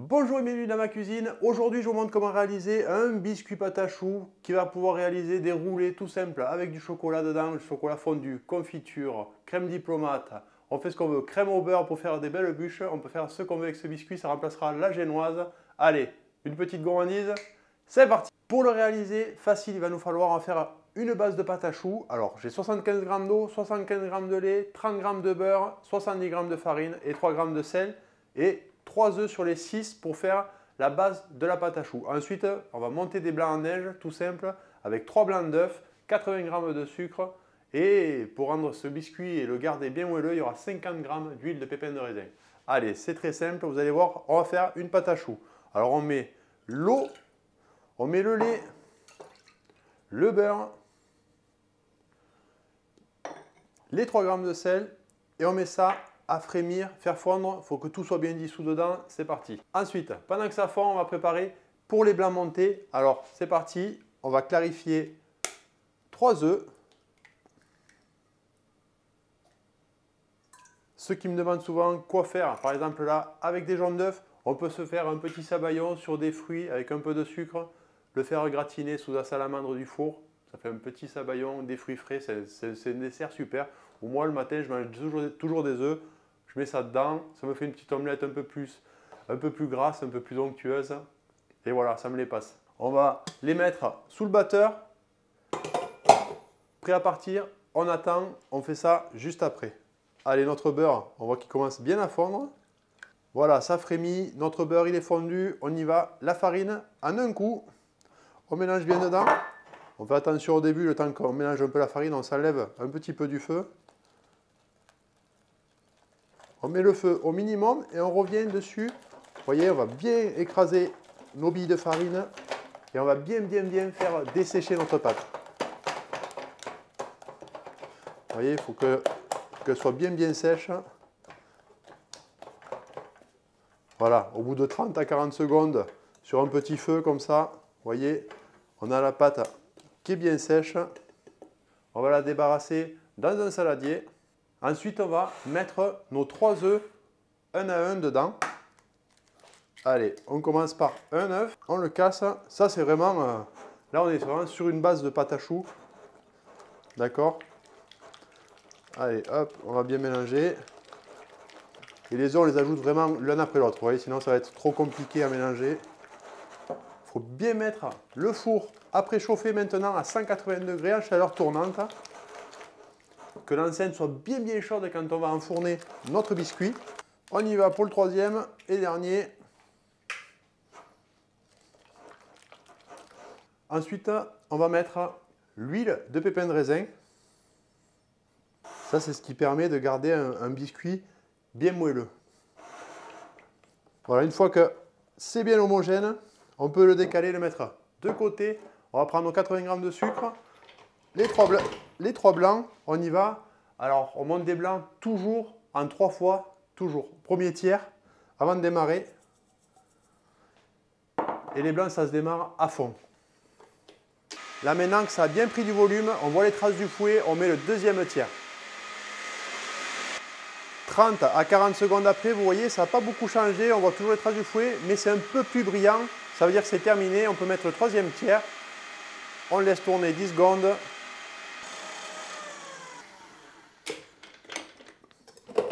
Bonjour et bienvenue dans ma cuisine. Aujourd'hui, je vous montre comment réaliser un biscuit pâte à choux qui va pouvoir réaliser des roulés tout simples avec du chocolat dedans, du chocolat fondu, confiture, crème diplomate. On fait ce qu'on veut, crème au beurre pour faire des belles bûches. On peut faire ce qu'on veut avec ce biscuit, ça remplacera la génoise. Allez, une petite gourmandise, c'est parti. Pour le réaliser, facile, il va nous falloir en faire une base de pâte à choux. Alors, j'ai 75 g d'eau, 75 g de lait, 30 g de beurre, 70 g de farine et 3 g de sel. Et 3 œufs sur les 6 pour faire la base de la pâte à choux. Ensuite, on va monter des blancs en neige, tout simple, avec 3 blancs d'œufs, 80 g de sucre. Et pour rendre ce biscuit et le garder bien moelleux, il y aura 50 g d'huile de pépins de raisin. Allez, c'est très simple, vous allez voir, on va faire une pâte à choux. Alors on met l'eau, on met le lait, le beurre, les 3 g de sel et on met ça à frémir, faire fondre, il faut que tout soit bien dissous dedans, c'est parti. Ensuite, pendant que ça fond, on va préparer pour les blancs montés. Alors, c'est parti, on va clarifier 3 œufs. Ceux qui me demandent souvent quoi faire, par exemple là, avec des jaunes d'œufs, on peut se faire un petit sabayon sur des fruits avec un peu de sucre, le faire gratiner sous la salamandre du four. Ça fait un petit sabayon, des fruits frais, c'est un dessert super. Ou moi, le matin, je mange toujours des œufs. Je mets ça dedans, ça me fait une petite omelette un peu plus grasse, un peu plus onctueuse. Et voilà, ça me les passe. On va les mettre sous le batteur. Prêt à partir, on attend, on fait ça juste après. Allez, notre beurre, on voit qu'il commence bien à fondre. Voilà, ça frémit, notre beurre il est fondu, on y va. La farine, en un coup, on mélange bien dedans. On fait attention au début, le temps qu'on mélange un peu la farine, on s'enlève un petit peu du feu. On met le feu au minimum et on revient dessus. Vous voyez, on va bien écraser nos billes de farine et on va bien faire dessécher notre pâte. Vous voyez, il faut qu'elle soit bien sèche. Voilà, au bout de 30 à 40 secondes, sur un petit feu comme ça, vous voyez, on a la pâte qui est bien sèche. On va la débarrasser dans un saladier. Ensuite, on va mettre nos 3 œufs un à un dedans. Allez, on commence par un œuf, on le casse. Ça, c'est vraiment... là, on est vraiment sur une base de pâte à choux. D'accord? Allez, hop, on va bien mélanger. Et les œufs, on les ajoute vraiment l'un après l'autre. Vous voyez, sinon, ça va être trop compliqué à mélanger. Il faut bien mettre le four à préchauffer maintenant à 180 degrés à chaleur tournante. Que l'enceinte soit bien chaude quand on va enfourner notre biscuit. On y va pour le troisième et dernier. Ensuite, on va mettre l'huile de pépins de raisin. Ça, c'est ce qui permet de garder un biscuit bien moelleux. Voilà, une fois que c'est bien homogène, on peut le décaler, le mettre de côté. On va prendre nos 80 g de sucre. Les 3 blancs, on y va. Alors, on monte des blancs toujours en 3 fois, toujours. Premier tiers, avant de démarrer. Et les blancs, ça se démarre à fond. Là, maintenant que ça a bien pris du volume, on voit les traces du fouet, on met le deuxième tiers. 30 à 40 secondes après, vous voyez, ça n'a pas beaucoup changé. On voit toujours les traces du fouet, mais c'est un peu plus brillant. Ça veut dire que c'est terminé. On peut mettre le troisième tiers. On laisse tourner 10 secondes.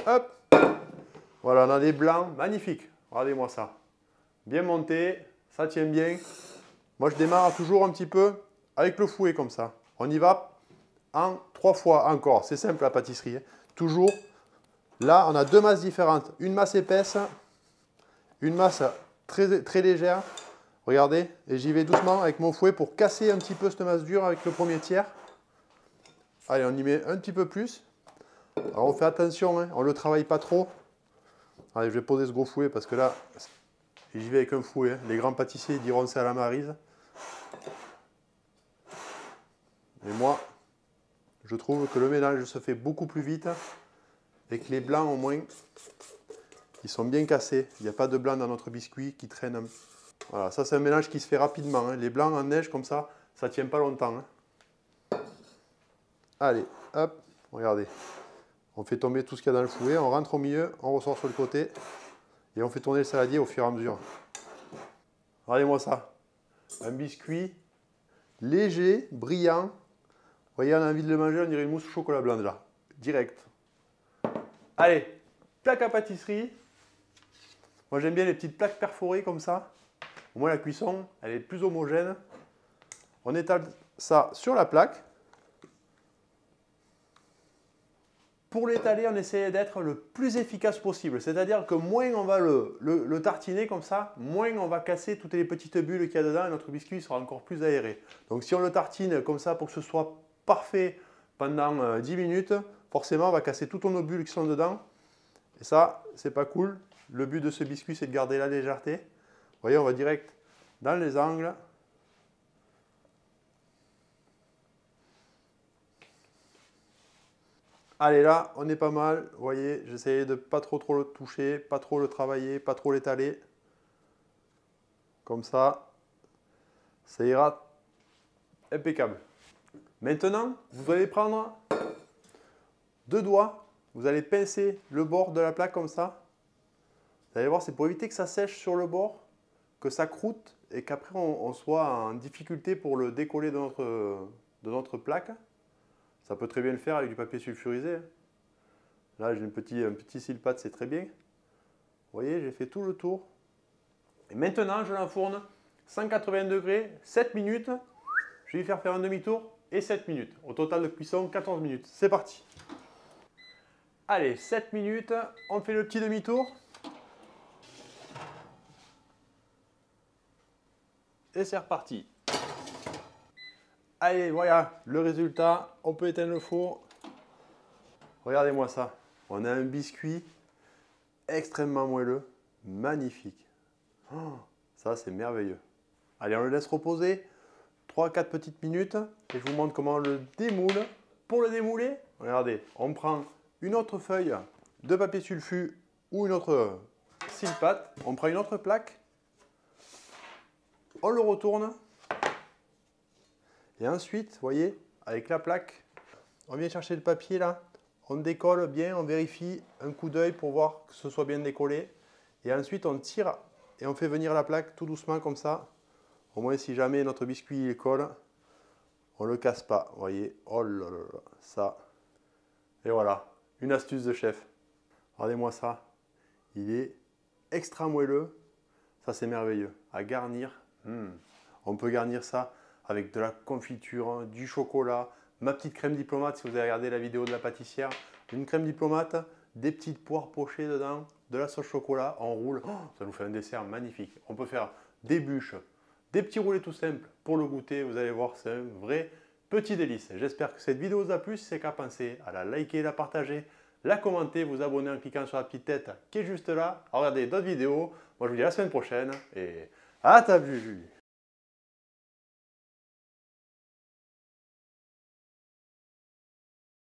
Hop. Voilà, on a des blancs magnifiques. Regardez-moi ça. Bien monté, ça tient bien. Moi, je démarre toujours un petit peu avec le fouet comme ça. On y va en 3 fois encore. C'est simple la pâtisserie. Toujours. Là, on a 2 masses différentes. Une masse épaisse, une masse très légère. Regardez, et j'y vais doucement avec mon fouet pour casser un petit peu cette masse dure avec le premier tiers. Allez, on y met un petit peu plus. Alors on fait attention, hein, on ne le travaille pas trop. Allez, je vais poser ce gros fouet parce que là, j'y vais avec un fouet. Hein. Les grands pâtissiers diront c'est à la Maryse. Et moi, je trouve que le mélange se fait beaucoup plus vite et que les blancs au moins, ils sont bien cassés. Il n'y a pas de blanc dans notre biscuit qui traîne. Voilà, ça c'est un mélange qui se fait rapidement. Hein. Les blancs en neige comme ça ne tient pas longtemps. Hein. Allez, hop, regardez. On fait tomber tout ce qu'il y a dans le fouet, on rentre au milieu, on ressort sur le côté. Et on fait tourner le saladier au fur et à mesure. Regardez-moi ça. Un biscuit léger, brillant. Vous voyez, on a envie de le manger, on dirait une mousse au chocolat blanc déjà. Direct. Allez, plaque à pâtisserie. Moi j'aime bien les petites plaques perforées comme ça. Au moins la cuisson, elle est plus homogène. On étale ça sur la plaque. Pour l'étaler, on essaie d'être le plus efficace possible. C'est-à-dire que moins on va le tartiner comme ça, moins on va casser toutes les petites bulles qu'il y a dedans et notre biscuit sera encore plus aéré. Donc si on le tartine comme ça pour que ce soit parfait pendant 10 minutes, forcément on va casser toutes nos bulles qui sont dedans. Et ça, c'est pas cool. Le but de ce biscuit, c'est de garder la légèreté. Vous voyez, on va direct dans les angles. Allez, là, on est pas mal. Vous voyez, j'essaie de pas trop le toucher, pas trop le travailler, pas trop l'étaler. Comme ça ira impeccable. Maintenant, vous allez prendre 2 doigts, vous allez pincer le bord de la plaque comme ça. Vous allez voir, c'est pour éviter que ça sèche sur le bord, que ça croûte et qu'après on soit en difficulté pour le décoller de notre plaque. Ça peut très bien le faire avec du papier sulfurisé. Là, j'ai un petit silpat, c'est très bien. Vous voyez, j'ai fait tout le tour. Et maintenant, je l'enfourne 180 degrés, 7 minutes. Je vais lui faire faire un demi-tour et 7 minutes. Au total de cuisson, 14 minutes. C'est parti. Allez, 7 minutes. On fait le petit demi-tour. Et c'est reparti. Allez, voilà le résultat. On peut éteindre le four. Regardez-moi ça. On a un biscuit extrêmement moelleux, magnifique. Oh, ça, c'est merveilleux. Allez, on le laisse reposer 3-4 petites minutes et je vous montre comment on le démoule. Pour le démouler, regardez, on prend une autre feuille de papier sulfu ou une autre silpat. On prend une autre plaque, on le retourne. Et ensuite, vous voyez, avec la plaque, on vient chercher le papier là, on décolle bien, on vérifie un coup d'œil pour voir que ce soit bien décollé. Et ensuite, on tire et on fait venir la plaque tout doucement comme ça. Au moins, si jamais notre biscuit il colle, on ne le casse pas. Vous voyez, oh là là là, ça. Et voilà, une astuce de chef. Regardez-moi ça, il est extra moelleux. Ça, c'est merveilleux. À garnir, on peut garnir ça avec de la confiture, du chocolat, ma petite crème diplomate, si vous avez regardé la vidéo de la pâtissière, une crème diplomate, des petites poires pochées dedans, de la sauce chocolat, on roule, oh, ça nous fait un dessert magnifique. On peut faire des bûches, des petits roulés tout simples pour le goûter, vous allez voir, c'est un vrai petit délice. J'espère que cette vidéo vous a plu, si c'est qu'à penser à la liker, la partager, la commenter, vous abonner en cliquant sur la petite tête qui est juste là, à regarder d'autres vidéos. Moi je vous dis à la semaine prochaine et à ta vue.